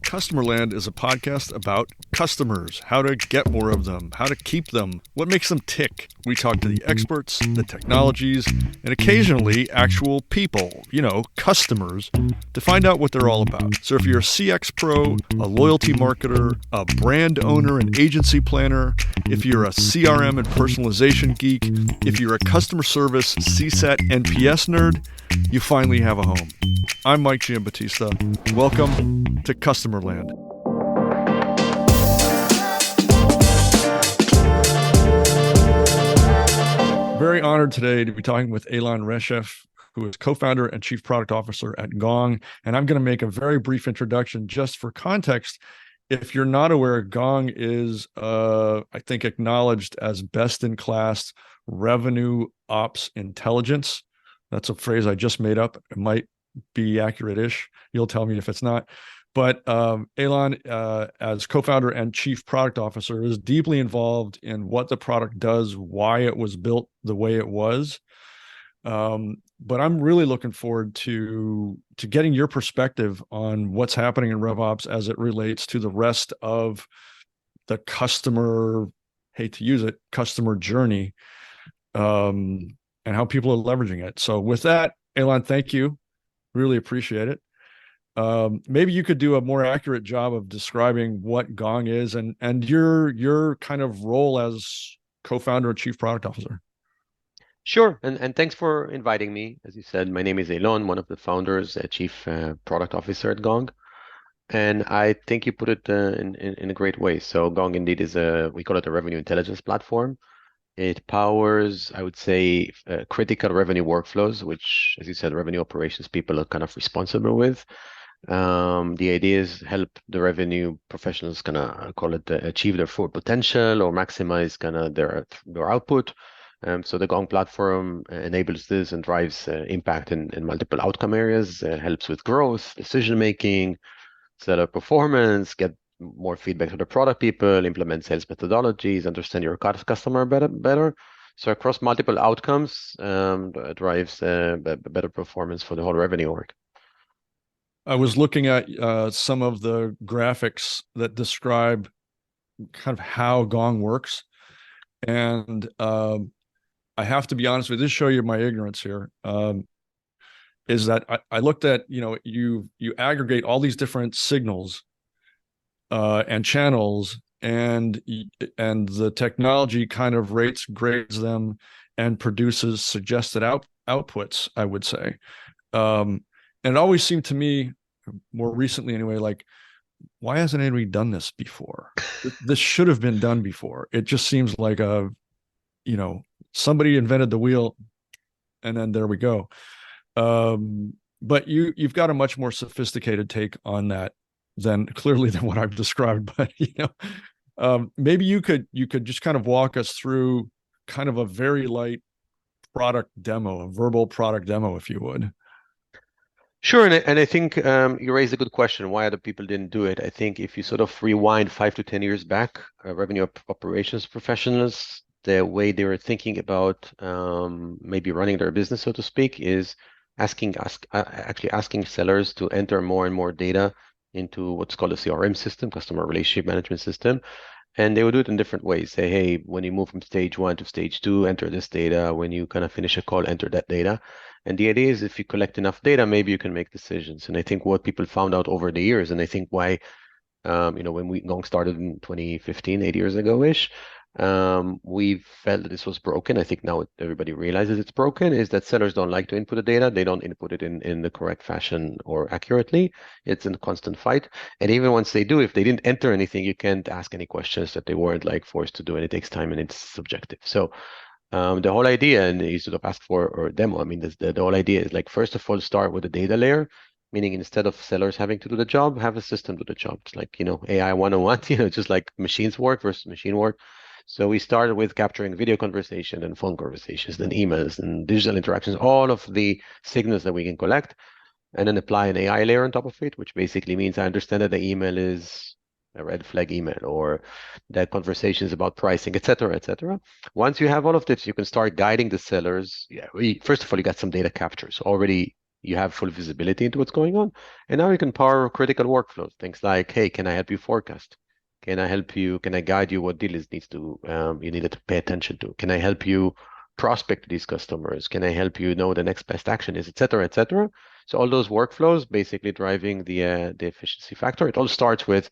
Customerland is a podcast about customers, how to get more of them, how to keep them, what makes them tick. We talk to the experts, the technologies, and occasionally actual people, customers, to find out what they're all about. So if you're a CX pro, a loyalty marketer, a brand owner, an agency planner, if you're a CRM and personalization geek, if you're a customer service, CSAT, NPS nerd, you finally have a home. I'm Mike Giambattista. Welcome to Customerland. Very honored today to be talking with Eilon Reshef, who is co-founder and chief product officer at Gong. And I'm going to make a very brief introduction just for context. If you're not aware, Gong is, I think, acknowledged as best-in-class revenue ops intelligence. That's a phrase I just made up. It might be accurate-ish. You'll tell me if it's not. But Eilon, as co-founder and chief product officer, is deeply involved in what the product does, why it was built the way it was. But I'm really looking forward to getting your perspective on what's happening in RevOps as it relates to the rest of the customer, hate to use it, customer journey, and how people are leveraging it. So with that, Eilon, thank you. Really appreciate it. Maybe you could do a more accurate job of describing what Gong is and your kind of role as co-founder and chief product officer. Sure, and thanks for inviting me. As you said, my name is Eilon, one of the founders, chief product officer at Gong, and I think you put it in a great way. So Gong indeed is we call it a revenue intelligence platform. It powers, I would say, critical revenue workflows, which, as you said, revenue operations people are kind of responsible with. The idea is help the revenue professionals kind of call it achieve their full potential or maximize kind of their output. So the Gong platform enables this and drives impact in multiple outcome areas, helps with growth, decision making, seller performance, get more feedback to the product people, implement sales methodologies, understand your customer better. So across multiple outcomes, drives better performance for the whole revenue org. I was looking at some of the graphics that describe kind of how Gong works. And I have to be honest with you, this show you my ignorance here, is that I looked at, you aggregate all these different signals and channels, and the technology kind of grades them and produces suggested outputs, I would say. And it always seemed to me, more recently anyway, like, why hasn't anybody done this before? This should have been done before. It just seems like somebody invented the wheel and then there we go. But you've got a much more sophisticated take on that than what I've described. But maybe you could just kind of walk us through kind of a very light product demo, a verbal product demo, if you would. Sure, and I think you raised a good question. Why other people didn't do it? I think if you sort of rewind 5 to 10 years back, revenue operations professionals, the way they were thinking about maybe running their business, so to speak, is actually asking sellers to enter more and more data into what's called a CRM system, customer relationship management system. And they would do it in different ways. Say, hey, when you move from stage 1 to stage 2, enter this data. When you kind of finish a call, enter that data. And the idea is if you collect enough data, maybe you can make decisions. And I think what people found out over the years, and I think why, when Gong started in 2015, 8 years ago-ish, we felt that this was broken. I think now everybody realizes it's broken, is that sellers don't like to input the data. They don't input it in the correct fashion or accurately. It's a constant fight. And even once they do, if they didn't enter anything, you can't ask any questions that they weren't forced to do, and it takes time and it's subjective. So the whole idea, and you sort of ask for or demo, I mean, the whole idea is first of all, start with a data layer, meaning instead of sellers having to do the job, have a system do the job. It's like, AI 101, just like machines work versus machine work. So we started with capturing video conversation and phone conversations, then emails and digital interactions, all of the signals that we can collect, and then apply an AI layer on top of it, which basically means I understand that the email is a red flag email, or that conversation is about pricing, et cetera, et cetera. Once you have all of this, you can start guiding the sellers. First of all, you got some data capture. So already You have full visibility into what's going on. And now you can power critical workflows. Things like, hey, can I help you forecast? Can I help you? Can I guide you what deals needs to you needed to pay attention to? Can I help you prospect these customers? Can I help you know the next best action is, et cetera, et cetera? So all those workflows basically driving the efficiency factor. It all starts with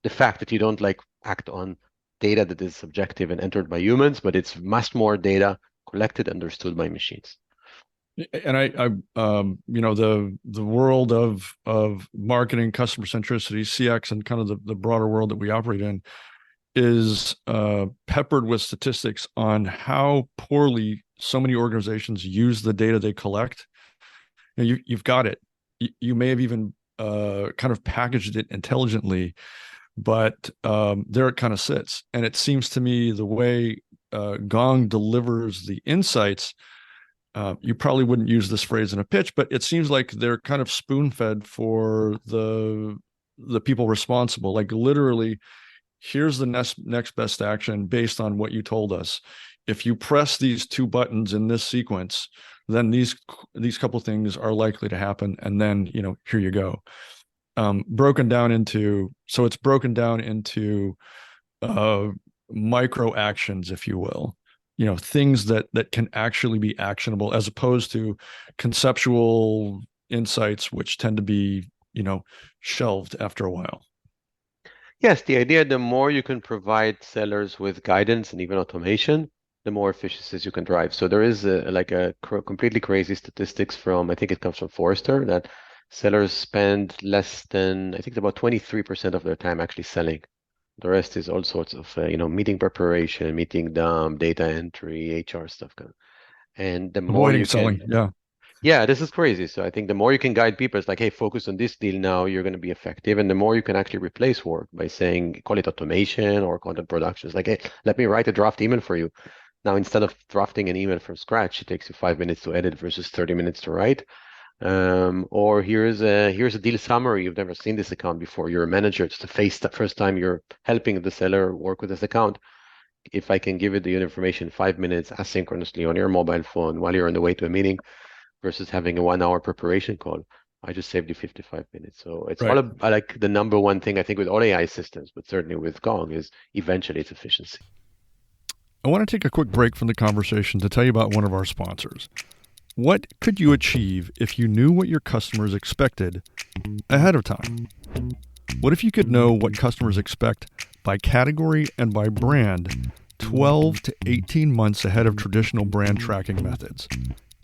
the fact that you don't like act on data that is subjective and entered by humans, but it's much more data collected, understood by machines. And the world of marketing, customer centricity, CX, and kind of the broader world that we operate in is peppered with statistics on how poorly so many organizations use the data they collect. You've got it. You may have even kind of packaged it intelligently, but there it kind of sits. And it seems to me the way Gong delivers the insights, you probably wouldn't use this phrase in a pitch, but it seems like they're kind of spoon-fed for the people responsible. Like literally, here's the next best action based on what you told us. If you press these two buttons in this sequence, then these couple things are likely to happen, and then here you go. Broken down into micro actions, if you will, things that can actually be actionable, as opposed to conceptual insights, which tend to be shelved after a while. Yes, the idea, the more you can provide sellers with guidance and even automation, the more efficiencies you can drive. So there is completely crazy statistics from, I think it comes from Forrester, that sellers spend less than, I think it's about 23% of their time actually selling. The rest is all sorts of, meeting preparation, meeting dump, data entry, HR stuff. And the more Avoiding you selling, can, yeah. yeah, this is crazy. So I think the more you can guide people, it's like, hey, focus on this deal now, you're going to be effective. And the more you can actually replace work by saying, call it automation or content production. It's like, hey, let me write a draft email for you. Now, instead of drafting an email from scratch, it takes you 5 minutes to edit versus 30 minutes to write. Or here's a deal summary. You've never seen this account before. You're a manager. It's the first time you're helping the seller work with this account. If I can give you the information 5 minutes asynchronously on your mobile phone while you're on the way to a meeting versus having a 1 hour preparation call, I just saved you 55 minutes. So it's all Right. about, like the number one thing I think with all AI systems, but certainly with Gong, is eventually it's efficiency. I want to take a quick break from the conversation to tell you about one of our sponsors. What could you achieve if you knew what your customers expected ahead of time? What if you could know what customers expect by category and by brand 12 to 18 months ahead of traditional brand tracking methods?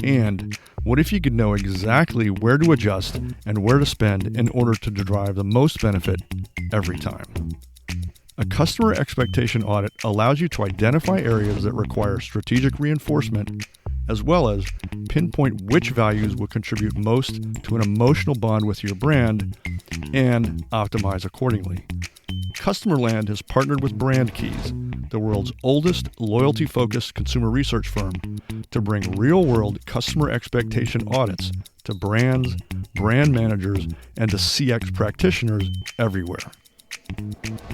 And what if you could know exactly where to adjust and where to spend in order to drive the most benefit every time? A customer expectation audit allows you to identify areas that require strategic reinforcement, as well as pinpoint which values will contribute most to an emotional bond with your brand and optimize accordingly. Customerland has partnered with Brand Keys, the world's oldest loyalty-focused consumer research firm, to bring real-world customer expectation audits to brands, brand managers, and to CX practitioners everywhere.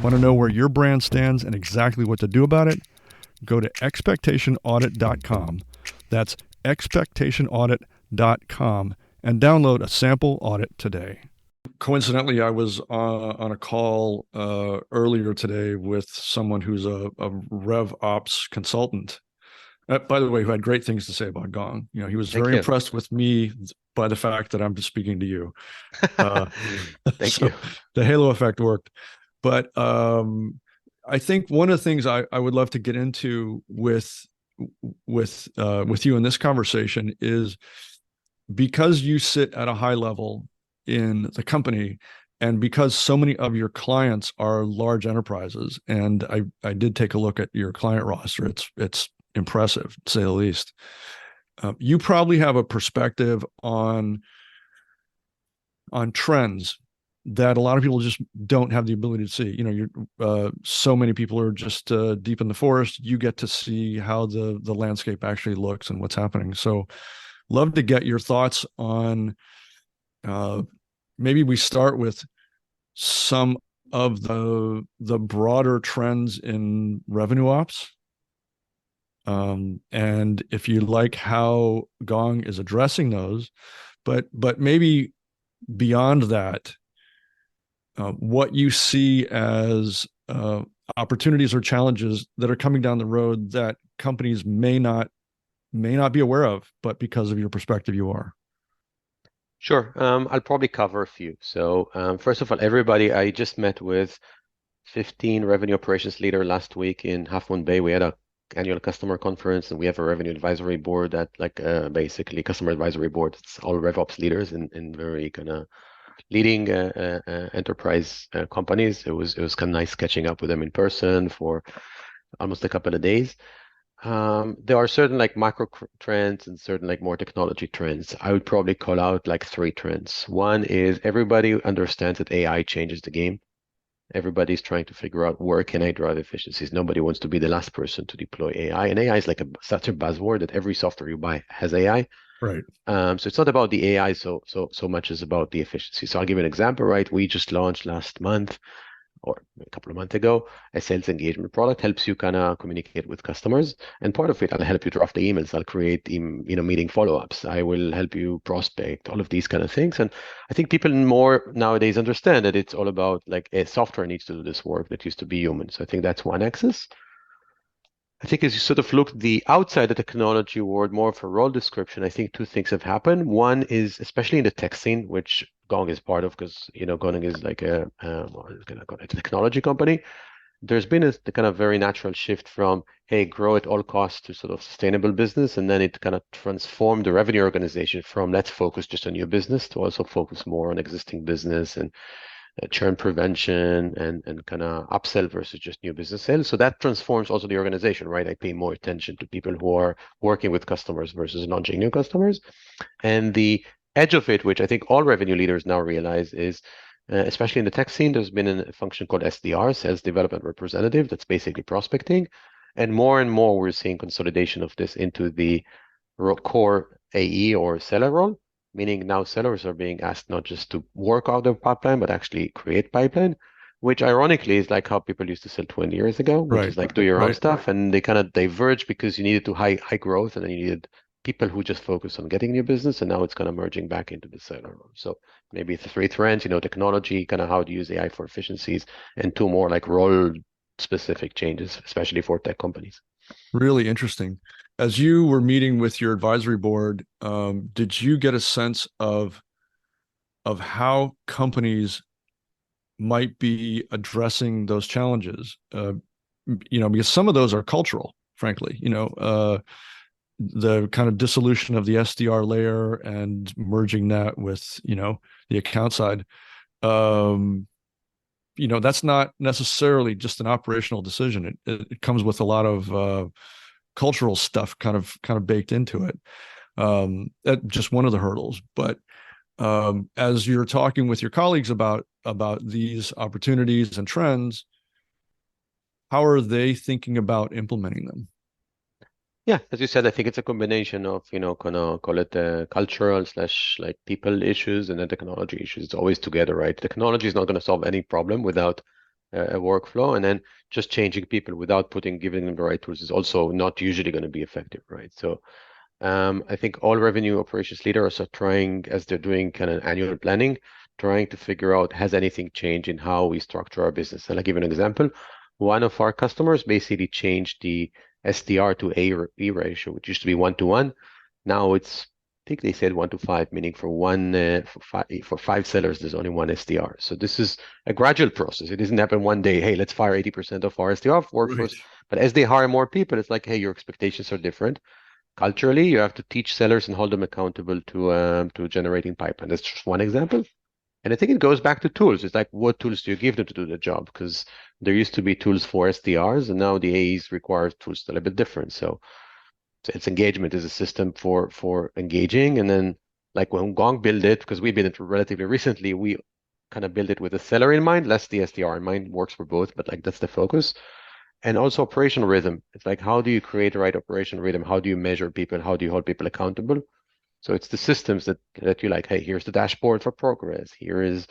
Want to know where your brand stands and exactly what to do about it? Go to expectationaudit.com. That's expectationaudit.com and download a sample audit today. Coincidentally, I was on a call earlier today with someone who's a RevOps consultant. By the way, who had great things to say about Gong. He was very impressed with me by the fact that I'm just speaking to you. Thank you. The halo effect worked. But I think one of the things I would love to get into with you in this conversation is, because you sit at a high level in the company, and because so many of your clients are large enterprises, and I did take a look at your client roster. It's impressive, to say the least. You probably have a perspective on trends that a lot of people just don't have the ability to see. You're so many people are just deep in the forest. You get to see how the landscape actually looks and what's happening. So, love to get your thoughts on. Maybe we start with some of the broader trends in revenue ops. And if you like how Gong is addressing those, but maybe beyond that, what you see as opportunities or challenges that are coming down the road that companies may not be aware of, but because of your perspective, you are. Sure. I'll probably cover a few. So first of all, everybody, I just met with 15 revenue operations leader last week in Half Moon Bay. We had a annual customer conference, and we have a revenue advisory board that basically customer advisory board. It's all RevOps leaders in very kind of leading enterprise companies. It was kind of nice catching up with them in person for almost a couple of days. There are certain like macro trends and certain like more technology trends. I would probably call out like three trends. One is everybody understands that AI changes the game. Everybody's trying to figure out where can I drive efficiencies. Nobody wants to be the last person to deploy AI, and AI is like such a buzzword that every software you buy has AI. Right. So it's not about the AI so much as about the efficiency. So I'll give you an example, right? We just launched last month or a couple of months ago, a sales engagement product helps you kind of communicate with customers. And part of it, I'll help you draft the emails. I'll create, meeting follow-ups. I will help you prospect, all of these kind of things. And I think people more nowadays understand that it's all about like a software needs to do this work that used to be human. So I think that's one axis. I think as you sort of look the outside the technology world, more of a role description, I think two things have happened. One is, especially in the tech scene, which Gong is part of, because Gong is like a technology company. There's been a kind of very natural shift from, hey, grow at all costs to sort of sustainable business, and then it kind of transformed the revenue organization from let's focus just on new business to also focus more on existing business and churn prevention and kind of upsell versus just new business sales. So that transforms also the organization, right? I pay more attention to people who are working with customers versus launching new customers. And the edge of it, which I think all revenue leaders now realize, is especially in the tech scene, there's been a function called SDR, Sales Development Representative, that's basically prospecting. And more we're seeing consolidation of this into the core AE or seller role, meaning now sellers are being asked not just to work out the pipeline, but actually create pipeline, which ironically is like how people used to sell 20 years ago, which is like do your own stuff. And they kind of diverge because you needed to high growth, and then you needed people who just focus on getting new business, and now it's kind of merging back into the seller role. So maybe the three trends, technology, kind of how to use AI for efficiencies, and two more like role specific changes, especially for tech companies. Really interesting. As you were meeting with your advisory board, did you get a sense of how companies might be addressing those challenges? Because some of those are cultural, frankly. The kind of dissolution of the SDR layer and merging that with the account side. That's not necessarily just an operational decision. It comes with a lot of cultural stuff kind of baked into it. That's just one of the hurdles. But as you're talking with your colleagues about these opportunities and trends, how are they thinking about implementing them? Yeah, as you said, I think it's a combination of, kind of call it cultural / like people issues and then technology issues. It's always together, right? Technology is not going to solve any problem without a workflow, and then just changing people without giving them the right tools is also not usually going to be effective, right? So I think all revenue operations leaders are trying, as they're doing kind of annual planning, trying to figure out, has anything changed in how we structure our business? And I'll give you an example. One of our customers basically changed the SDR to AE ratio, which used to be 1-to-1. Now it's, I think they said 1-to-5, meaning for five sellers, there's only one SDR. So this is a gradual process. It doesn't happen one day. Hey, let's fire 80% of our SDR workforce. Right. But as they hire more people, it's like, hey, your expectations are different. Culturally, you have to teach sellers and hold them accountable to generating pipeline. That's just one example. And I think it goes back to tools. It's like, what tools do you give them to do the job? Because there used to be tools for SDRs, and now the AEs require tools that are a bit different. So it's engagement is a system for engaging. And then like when Gong built it, because we built it relatively recently, we kind of build it with a seller in mind, less the SDR in mind. Works for both, but like that's the focus. And also operational rhythm. It's like, how do you create the right operational rhythm? How do you measure people? How do you hold people accountable? So it's the systems that you like, hey, here's the dashboard for progress. Here's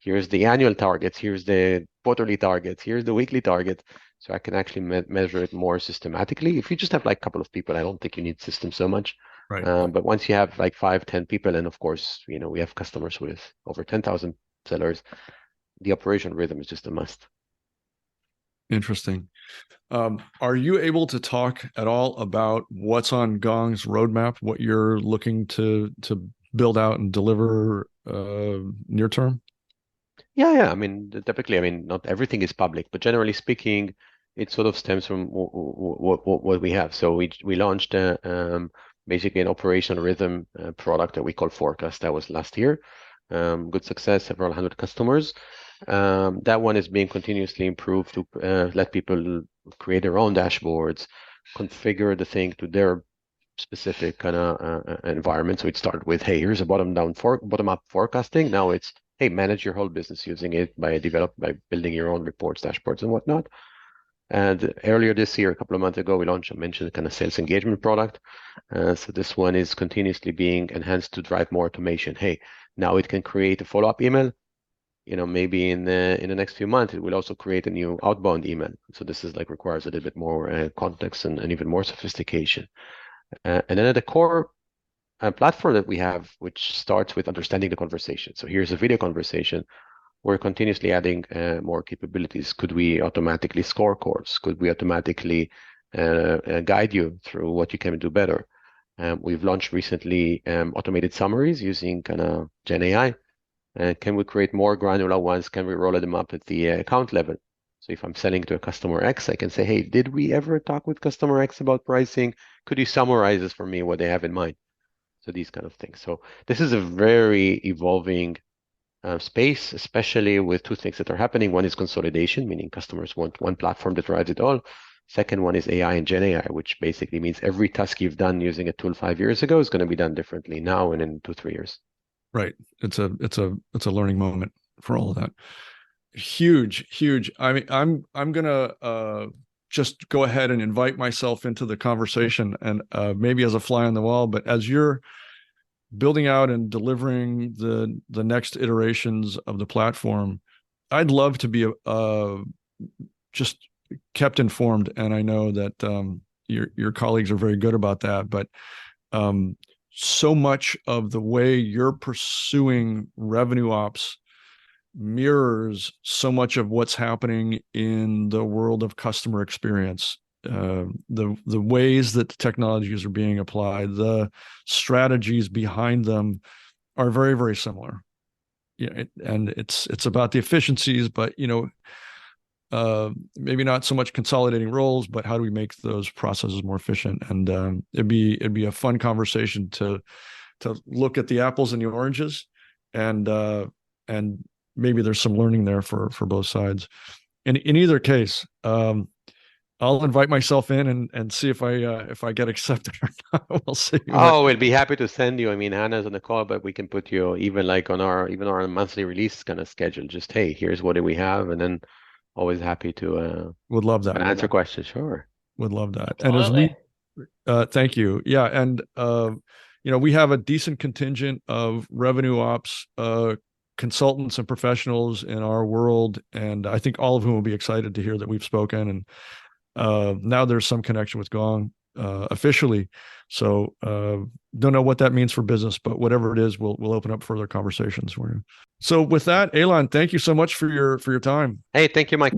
the annual targets. Here's the quarterly targets. Here's the weekly target. So I can actually measure it more systematically. If you just have like a couple of people, I don't think you need systems so much. Right. But once you have like 5, 10 people, and of course, we have customers with over 10,000 sellers, the operation rhythm is just a must. Interesting. Are you able to talk at all about what's on Gong's roadmap, what you're looking to build out and deliver near term? Yeah. I mean, typically, I mean, not everything is public, but generally speaking, it sort of stems from what we have. So we launched basically an operational rhythm product that we call Forecast. That was last year. Good success, several hundred customers. That one is being continuously improved to let people create their own dashboards, configure the thing to their specific kind of environment. So it started with, hey, here's a bottom-up forecasting. Now it's, hey, manage your whole business using it by building your own reports, dashboards, and whatnot. And earlier this year, a couple of months ago, I mentioned kind of sales engagement product. So this one is continuously being enhanced to drive more automation. Hey, now it can create a follow-up email. Maybe in the next few months, it will also create a new outbound email. So this is like requires a little bit more context and even more sophistication. And then at the core platform that we have, which starts with understanding the conversation. So here's a video conversation. We're continuously adding more capabilities. Could we automatically score calls? Could we automatically guide you through what you can do better? We've launched recently automated summaries using kind of GenAI. Can we create more granular ones? Can we roll them up at the account level? So if I'm selling to a customer X, I can say, hey, did we ever talk with customer X about pricing? Could you summarize this for me, what they have in mind? So these kind of things. So this is a very evolving space, especially with two things that are happening. One is consolidation, meaning customers want one platform that drives it all. Second one is AI and GenAI, which basically means every task you've done using a tool 5 years ago is going to be done differently now and in 2, 3 years. Right. It's a learning moment for all of that. Huge. I mean, I'm gonna just go ahead and invite myself into the conversation, and maybe as a fly on the wall, but as you're building out and delivering the next iterations of the platform, I'd love to be just kept informed. And I know that your colleagues are very good about that, but so much of the way you're pursuing revenue ops mirrors so much of what's happening in the world of customer experience. The ways that the technologies are being applied, the strategies behind them are very, very similar. Yeah, and it's about the efficiencies, but maybe not so much consolidating roles, but how do we make those processes more efficient? And it'd be a fun conversation to look at the apples and the oranges, and maybe there's some learning there for both sides. In either case, I'll invite myself in and see if I get accepted or not. We'll see. Oh, we'll be happy to send you. I mean, Hannah's on the call, but we can put you even like on our monthly release kind of schedule. Just, hey, here's what do we have, and then always happy to would love that. Answer questions. Sure. Would love that. And as we thank you. Yeah, and we have a decent contingent of revenue ops consultants and professionals in our world, and I think all of whom will be excited to hear that we've spoken. And now there's some connection with Gong officially. So don't know what that means for business, but whatever it is, we'll open up further conversations for you. So with that, Eilon, thank you so much for your time. Hey, thank you, Mike.